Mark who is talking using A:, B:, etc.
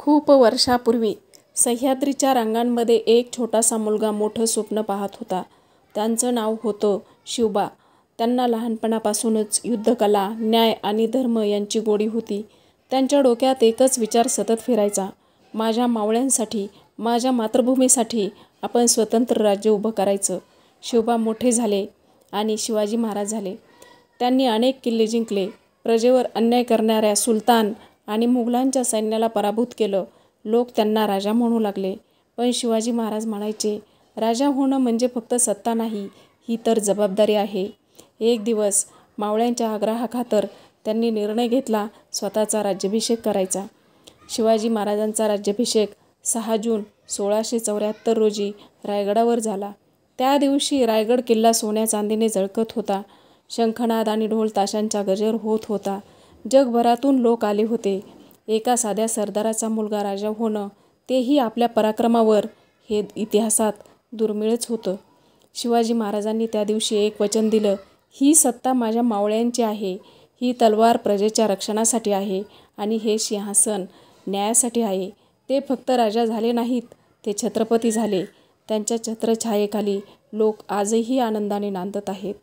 A: खूप वर्षापूर्वी सह्याद्रीच्या रांगांमध्ये एक छोटासा मुलगा मोठं स्वप्न पाहत होता. त्यांचं नाव होतं शिवबा. त्यांना लहानपणापासूनच युद्धकला, न्याय आणि धर्म यांची गोडी होती. त्यांच्या डोक्यात एकच विचार सतत फिरायचा, माझ्या मावळ्यांसाठी, माझ्या मातृभूमीसाठी आपण स्वतंत्र राज्य उभं करायचं. शिवबा मोठे झाले आणि शिवाजी महाराज झाले. त्यांनी अनेक किल्ले जिंकले, प्रजेवर अन्याय करणाऱ्या सुलतान आणि मुघलांच्या सैन्याला पराभूत केलं. लोक त्यांना राजा म्हणू लागले. पण शिवाजी महाराज म्हणायचे, राजा होणं म्हणजे फक्त सत्ता नाही, ही तर जबाबदारी आहे. एक दिवस मावळ्यांच्या आग्रहाखातर त्यांनी निर्णय घेतला स्वतःचा राज्याभिषेक करायचा. शिवाजी महाराजांचा राज्याभिषेक 6 जून 1674 रोजी रायगडावर झाला. त्या दिवशी रायगड किल्ला सोन्या चांदीने झळकत होता. शंखनाद आणि ढोल ताशांचा गजर होत होता. जगभरातून लोक आले होते. एका साध्या सरदाराचा मुलगा राजा होणं, तेही आपल्या पराक्रमावर, हे इतिहासात दुर्मिळच होतं. शिवाजी महाराजांनी त्या दिवशी एक वचन दिलं, ही सत्ता माझ्या मावळ्यांची आहे, ही तलवार प्रजेच्या रक्षणासाठी आहे आणि हे सिंहासन न्यायासाठी आहे. ते फक्त राजा झाले नाहीत, ते छत्रपती झाले. त्यांच्या छत्रछायेखाली लोक आजही आनंदाने नांदत आहेत.